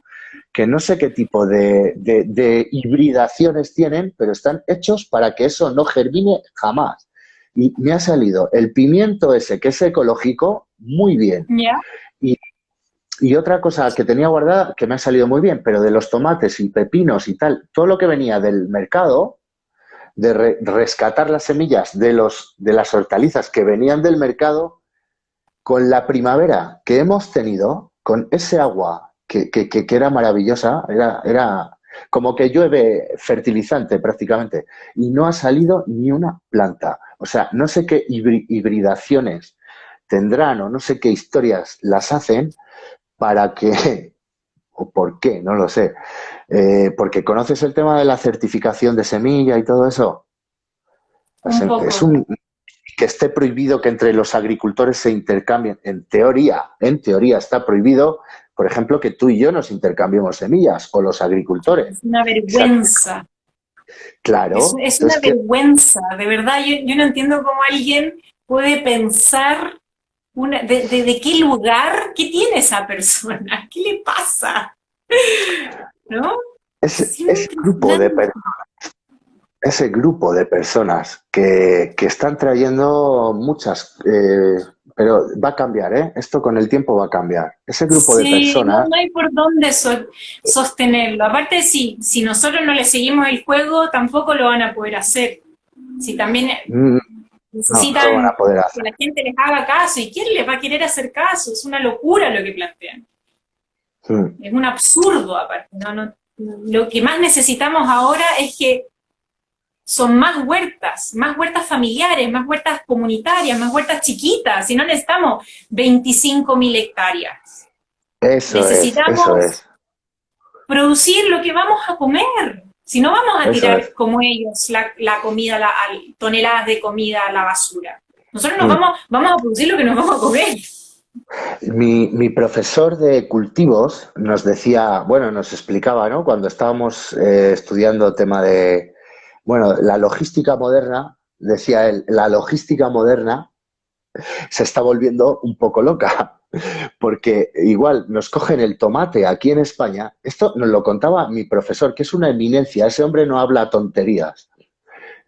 Que no sé qué tipo de hibridaciones tienen, pero están hechos para que eso no germine jamás. Y me ha salido el pimiento ese, que es ecológico, muy bien. ¿Ya? Y, y otra cosa que tenía guardada, que me ha salido muy bien, pero de los tomates y pepinos y tal, todo lo que venía del mercado, de rescatar las semillas de las hortalizas que venían del mercado, con la primavera que hemos tenido, con ese agua que era maravillosa, era como que llueve fertilizante prácticamente, y no ha salido ni una planta. O sea, no sé qué hibridaciones tendrán o no sé qué historias las hacen para que, o por qué, no lo sé. Porque conoces el tema de la certificación de semilla y todo eso. Un Es poco. un, que esté prohibido que entre los agricultores se intercambien. En teoría está prohibido, por ejemplo, que tú y yo nos intercambiemos semillas o los agricultores. Es una vergüenza. Claro, Es una entonces, vergüenza. De verdad, yo no entiendo cómo alguien puede pensar de qué lugar, qué tiene esa persona, qué le pasa, ¿no? Es ese grupo de, impresionante. ese grupo de personas que están trayendo muchas, pero va a cambiar, ¿eh? Esto con el tiempo va a cambiar. Ese grupo de Sí, no, personas, no hay por dónde sostenerlo. Aparte, si nosotros no le seguimos el juego, tampoco lo van a poder hacer. Si también mm, no lo van necesitan a poder que hacer. la gente les haga caso, ¿y quién les va a querer hacer caso? Es una locura lo que plantean. Mm, Es un absurdo, aparte. Lo que más necesitamos ahora es que son más huertas familiares, más huertas comunitarias, más huertas chiquitas. Si no necesitamos 25.000 hectáreas. eso Necesitamos es, producir lo que vamos a comer. Si no vamos a eso tirar es. como ellos la comida, toneladas de comida a la basura. Nosotros Mm. vamos a producir lo que nos vamos a comer. Mi profesor de cultivos nos decía, bueno, nos explicaba, ¿no? Cuando estábamos estudiando tema de, bueno, la logística moderna, decía él, la logística moderna se está volviendo un poco loca, porque igual nos cogen el tomate aquí en España, esto nos lo contaba mi profesor, que es una eminencia, ese hombre no habla tonterías.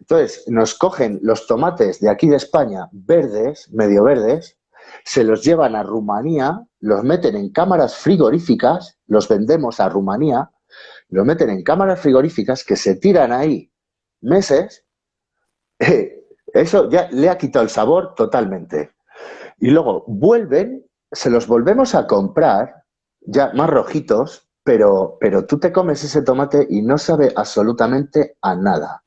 Entonces, nos cogen los tomates de aquí de España, verdes, medio verdes, se los llevan a Rumanía, los meten en cámaras frigoríficas, los vendemos a Rumanía, los meten en cámaras frigoríficas que se tiran ahí meses, eso ya le ha quitado el sabor totalmente. Y luego vuelven, se los volvemos a comprar, ya más rojitos, pero tú te comes ese tomate y no sabe absolutamente a nada.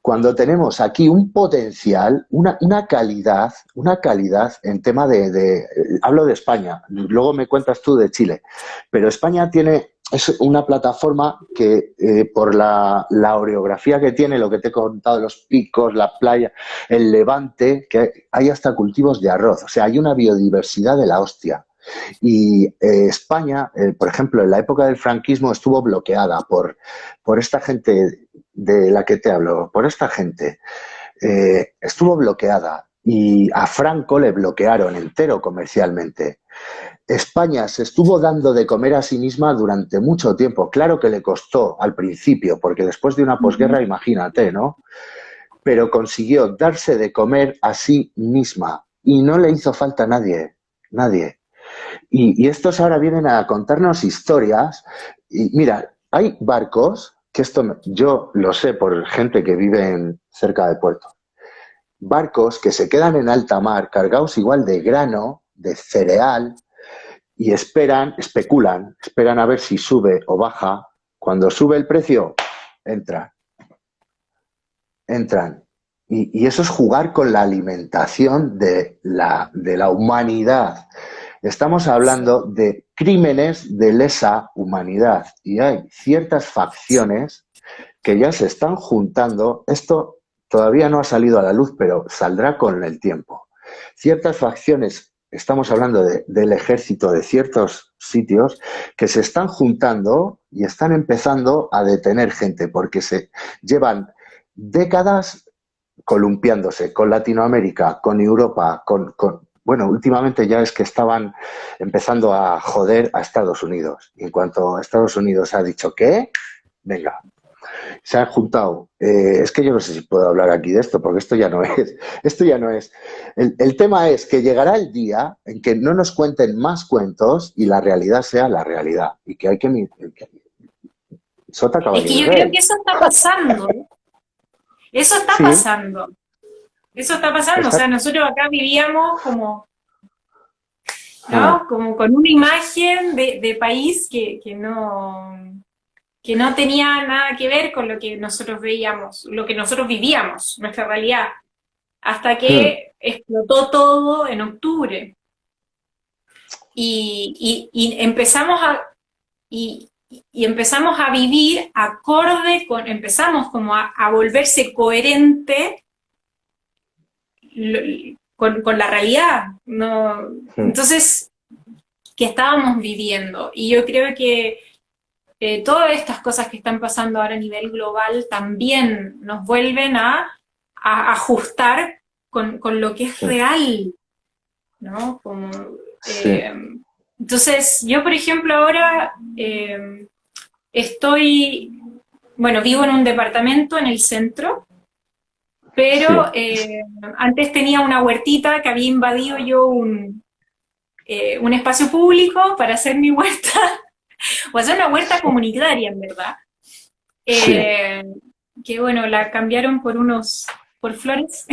Cuando tenemos aquí un potencial, una calidad en tema hablo de España, luego me cuentas tú de Chile, pero España es una plataforma que por la orografía que tiene, lo que te he contado, los picos, la playa, el levante, que hay hasta cultivos de arroz, o sea, hay una biodiversidad de la hostia. Y España, por ejemplo, en la época del franquismo estuvo bloqueada por esta gente de la que te hablo, por esta gente. Estuvo bloqueada y a Franco le bloquearon entero comercialmente. España se estuvo dando de comer a sí misma durante mucho tiempo. Claro que le costó al principio, porque después de una posguerra, imagínate, ¿no? Pero consiguió darse de comer a sí misma y no le hizo falta a nadie, nadie. Y estos ahora vienen a contarnos historias. Y mira, hay barcos, que esto yo lo sé por gente que vive cerca de puerto, barcos que se quedan en alta mar cargados igual de grano, de cereal, y esperan a ver si sube o baja. Cuando sube el precio, entran, entran. Y eso es jugar con la alimentación de la humanidad. Estamos hablando de crímenes de lesa humanidad y hay ciertas facciones que ya se están juntando. Esto todavía no ha salido a la luz, pero saldrá con el tiempo. Ciertas facciones, estamos hablando del ejército de ciertos sitios, que se están juntando y están empezando a detener gente porque se llevan décadas columpiándose con Latinoamérica, con Europa, bueno, últimamente ya es que estaban empezando a joder a Estados Unidos. Y en cuanto a Estados Unidos ha dicho que, venga, se han juntado. Es que yo no sé si puedo hablar aquí de esto, porque esto ya no es. El tema es que llegará el día en que no nos cuenten más cuentos y la realidad sea la realidad. Y que hay que sota Es que caballo yo creo que rey. eso está pasando. Eso está Sí, pasando. Eso está pasando. O está. sea, nosotros acá vivíamos como, Ah, ¿no? Como con una imagen de país que no tenía nada que ver con lo que nosotros veíamos, lo que nosotros vivíamos, nuestra realidad, hasta hmm, que explotó todo en octubre. Y empezamos y empezamos a vivir acorde con, empezamos como a volverse coherente con la realidad, ¿no? hmm, Entonces, que estábamos viviendo. Y yo creo que todas estas cosas que están pasando ahora a nivel global también nos vuelven a ajustar con lo que es hmm, real, ¿no? Como, sí, entonces, yo, por ejemplo, ahora estoy, bueno, vivo en un departamento en el centro pero sí, antes tenía una huertita que había invadido yo un espacio público para hacer mi huerta, o hacer una huerta comunitaria, en verdad. sí, Eh, que bueno, la cambiaron por flores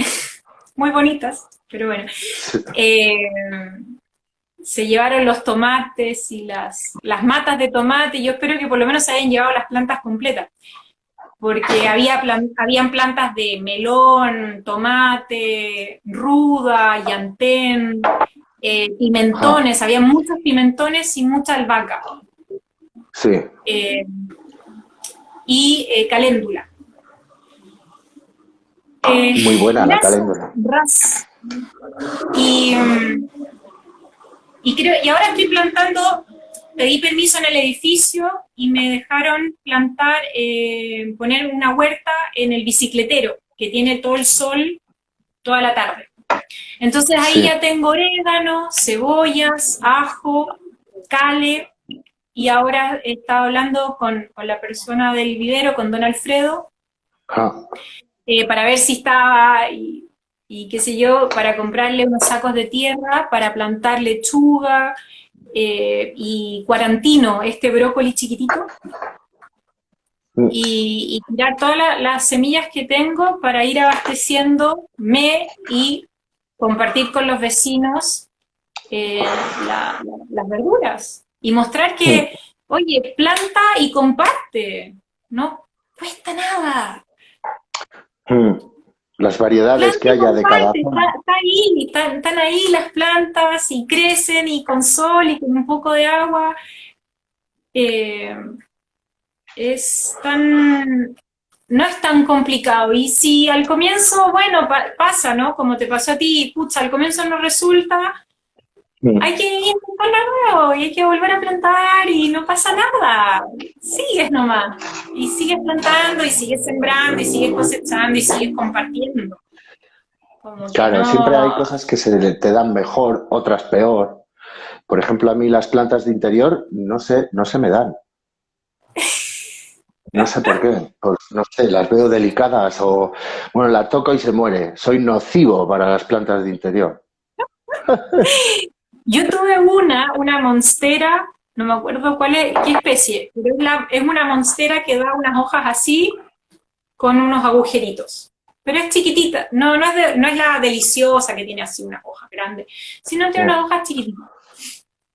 muy bonitas, pero bueno. sí. Eh, se llevaron los tomates y las matas de tomate. Yo espero que por lo menos se hayan llevado las plantas completas, porque habían plantas de melón, tomate, ruda, llantén, Ah, pimentones, había muchos pimentones y mucha albahaca, sí, eh, y caléndula. muy buena Y la eso, caléndula. ras. Y, y ahora estoy plantando, pedí permiso en el edificio y me dejaron plantar, poner una huerta en el bicicletero, que tiene todo el sol toda la tarde. Entonces ahí Sí, ya tengo orégano, cebollas, ajo, cale, y ahora he estado hablando con la persona del vivero, con don Alfredo, ah, para ver si estaba, y qué sé yo, para comprarle unos sacos de tierra, para plantar lechuga y cuarantino, este brócoli chiquitito, mm, y tirar todas las semillas que tengo para ir abasteciéndome y compartir con los vecinos las verduras. Y mostrar que, mm, oye, planta y comparte, no cuesta nada. mm. Las variedades Planta que y haya de cada comparte, zona. está ahí, están ahí las plantas y crecen y con sol y con un poco de agua. Eh, es tan, no es tan complicado. Y si al comienzo, bueno, pasa, ¿no? Como te pasó a ti, pucha, al comienzo no resulta, Mm. hay que intentarlo de nuevo y hay que volver a plantar y no pasa nada. Sigues nomás. Y sigues plantando y sigues sembrando y sigues cosechando y sigues compartiendo. Como que Claro, siempre hay no. cosas que te dan mejor, otras peor. Por ejemplo, a mí las plantas de interior no se me dan. No sé por qué. Pues no sé, las veo delicadas o, bueno, la toco y se muere. Soy nocivo para las plantas de interior. Yo tuve una monstera, no me acuerdo qué especie, pero es una monstera que da unas hojas así con unos agujeritos. Pero es chiquitita, no es la deliciosa que tiene así una hoja grande, sino tiene unas hojas chiquititas.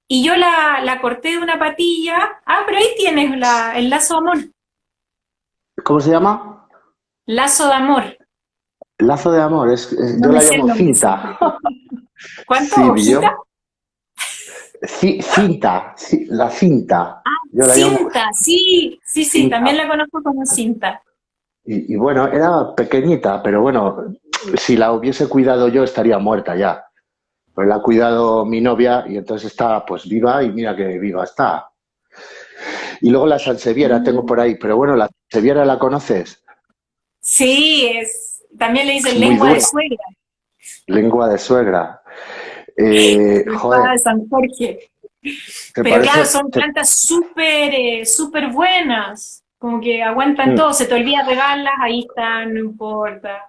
Y yo la corté de una patilla. Ah, pero ahí tienes el lazo de amor. ¿Cómo se llama? Lazo de amor. Lazo de amor. No Yo me la sé el llamo nombre cinta. científico. ¿Cuánto? Sí, ¿Hojita? yo. Cinta, la cinta. Yo la llamo Cinta, sí, sí, sí, también cinta. la conozco como cinta. Y bueno, era pequeñita, pero bueno, si la hubiese cuidado yo estaría muerta ya. Pues la ha cuidado mi novia y entonces está pues viva y mira que viva está. Y luego la sanseviera tengo por ahí, pero bueno, la sanseviera la conoces. Sí, también le Es dicen muy lengua de dura, suegra, lengua de suegra. la espada Joder, de San Jorge. ¿te Pero claro, parece? son plantas súper buenas, como que aguantan Mm, todo, se te olvida regarlas, ahí están, no importa.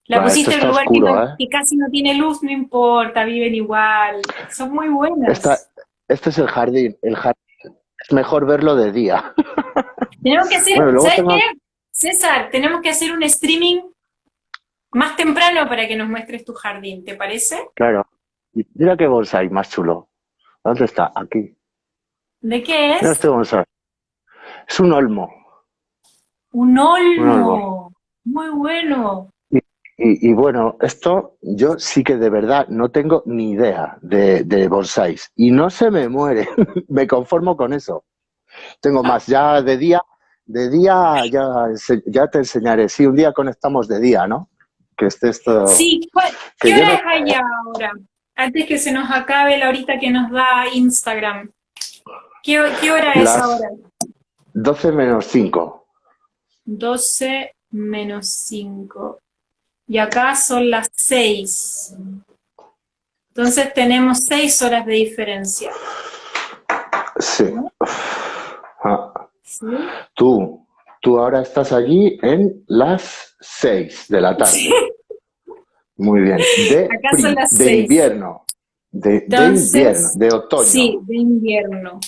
La esto pusiste en está un lugar oscuro, ¿eh? que casi no tiene luz, no importa, viven igual, son muy Esta, buenas. este es el jardín. El jardín es mejor verlo de día. Tenemos que hacer, Bueno, luego ¿sabes qué? tengo, César, tenemos que hacer un streaming más temprano para que nos muestres tu jardín, ¿te parece? claro. Y mira qué bonsai más chulo. ¿Dónde está? Aquí. ¿De qué Mira es? este bonsai. Es un olmo. Un Un olmo. olmo. Muy bueno. Y, y bueno, esto yo sí que de verdad no tengo ni idea de bonsáis. Y no se me muere. Me conformo con eso. Tengo más. Ya de día ya, ya te enseñaré. Sí, un día conectamos de día, ¿no? Que esté esto. Sí, ¿qué Que yo hora no. es allá ahora? Antes que se nos acabe la horita que nos da Instagram. ¿Qué hora es Las ahora? 12 menos 5. 12 menos 5. Y acá son las 6. Entonces tenemos 6 horas de diferencia, Sí. ¿no? Ah, ¿Sí? tú. Tú ahora estás allí en las 6 de la tarde. Sí, Muy bien. acá son las De 6. invierno. De invierno, Entonces, de sí, otoño. de invierno.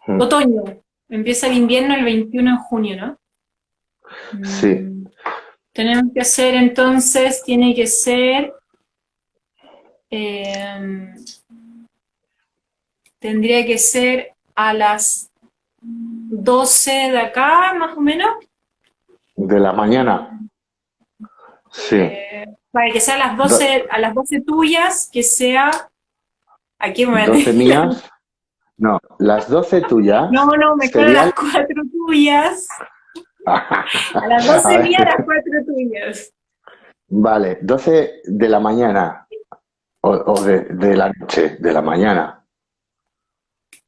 Mm, Otoño. Empieza el invierno el 21 de junio, ¿no? sí, Mm, tenemos que hacer entonces, tiene que ser, eh, tendría que ser a las 12 de acá, más o menos, de la mañana. Sí. para que sea Do- a las 12 tuyas, que sea, aquí me voy a 12 mías. No, las 12 no, tuyas no, mejor a serían. las 4 tuyas, a las A 12 mías, a las ver, 4 tuyas. vale, 12 de la mañana o de la noche, de la mañana.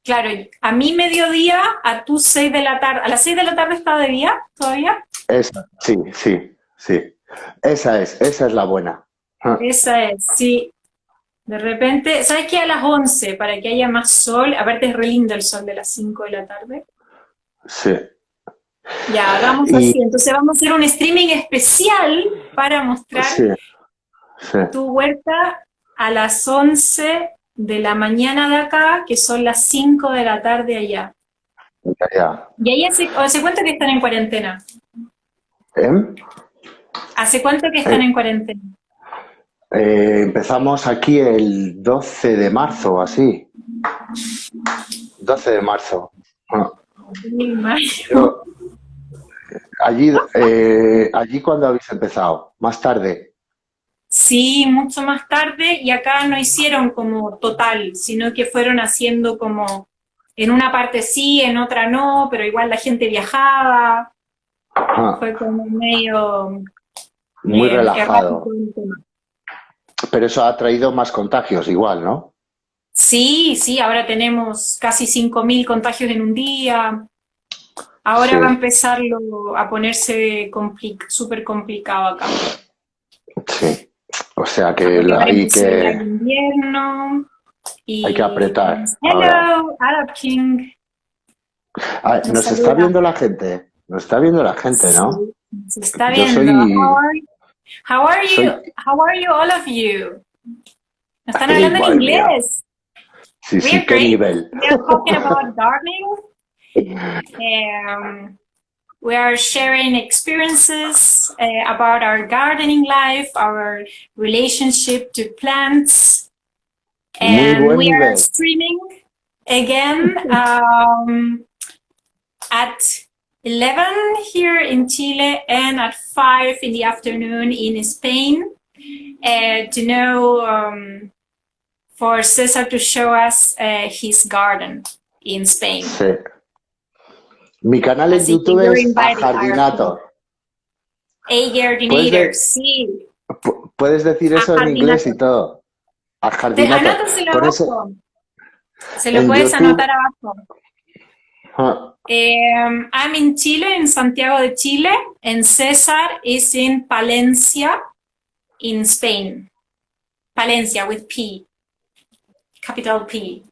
Claro, a mí mediodía, a tus 6 de la tarde, a las 6 de la tarde está de día todavía. Esa, sí, sí, sí. Esa es la buena. Ah, Esa es, sí. De repente, ¿sabes qué? A las 11 para que haya más sol, aparte es re lindo el sol de las 5 de la tarde. sí. Ya, hagamos Y así. Entonces vamos a hacer un streaming especial para mostrar sí, sí, tu huerta a las 11 de la mañana de acá, que son las 5 de la tarde allá. ya, ya. Y ahí hace cuánto que están en cuarentena. ¿Em? ¿Hace cuánto que están Eh, en cuarentena? empezamos aquí el 12 de marzo, así. 12 de marzo. Ah, Abril, mayo. yo, allí cuando habéis empezado, más tarde. Sí, mucho más tarde, y acá no hicieron como total, sino que fueron haciendo como en una parte sí, en otra no, pero igual la gente viajaba, Ah, fue como medio muy errático relajado. el tema. Pero eso ha traído más contagios igual, ¿no? Sí, sí, ahora tenemos casi 5.000 contagios en un día. Ahora va a Sí, empezarlo a ponerse súper complicado acá. sí. O sea que Porque ahora empezó ya el invierno hay que y apretar ahora. hello, Arab King, Ah, nos nos está saluda. viendo la gente. Nos está viendo la gente, ¿no? Sí, se está Yo viendo. soy, How are you? soy, How are you, all of you? Están ay, hablando en madre mía. inglés. Sí, We are sí, qué great. nivel. We are talking about gardening. Um, we are sharing experiences about our gardening life, our relationship to plants, Muy and buen we are nivel. streaming again at 11 here in Chile and at 5 in the afternoon in Spain to know for Cesar to show us his garden in Spain. Sí. Mi canal en Así que YouTube you're es invited, Araki. Ajardinator. A ¿Puedes, Jardinator, de- sí, puedes decir a eso en inglés y Jardinator. todo? Ajardinator. Anótaselo Por eso abajo, se lo en puedes YouTube. anotar abajo. ah, I'm in Chile, en Santiago de Chile, and César is in Palencia, in Spain. Palencia with P, capital P.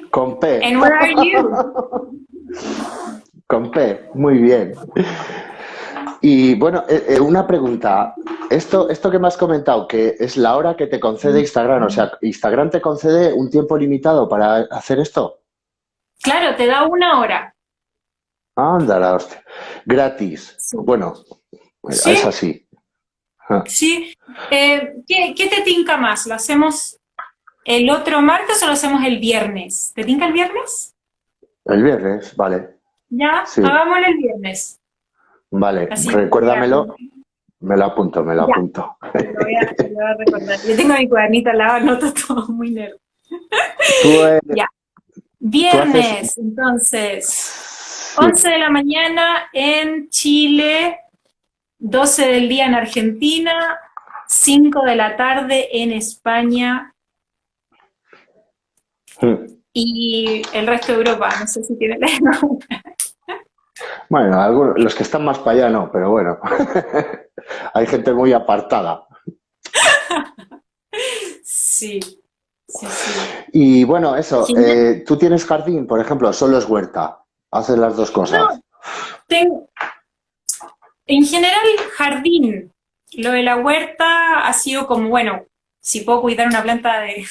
con P. And where are you? Con P. Muy bien. Y bueno, una pregunta. Esto que me has comentado, que es la hora que te concede Instagram, o sea, ¿Instagram te concede un tiempo limitado para hacer esto? Claro, te da 1 hora. Anda, la hostia. Gratis. Sí. Bueno, es Sí, así. Ah, sí. ¿Qué te tinca más? ¿Lo hacemos el otro martes o lo hacemos el viernes? ¿Te tinca el viernes? el viernes, vale. Ya, Sí, hagámoslo el viernes. vale. Así Recuérdamelo. Me lo apunto, me lo ya, apunto. te lo voy a recordar. Yo tengo mi cuadernito al lado, anoto todo muy nerd. Tú, Ya, tú haces... viernes, entonces, Sí. 11 de la mañana en Chile, 12 del día en Argentina, 5 de la tarde en España y el resto de Europa. No sé si tiene la... Bueno, los que están más para allá no, pero bueno. Hay gente muy apartada. Sí, sí, sí. Y bueno, eso, Genial. tú tienes jardín, por ejemplo, solo es huerta. Haces las dos No, cosas. En general, jardín. Lo de la huerta ha sido como, bueno, si puedo cuidar una planta de...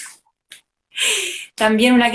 También una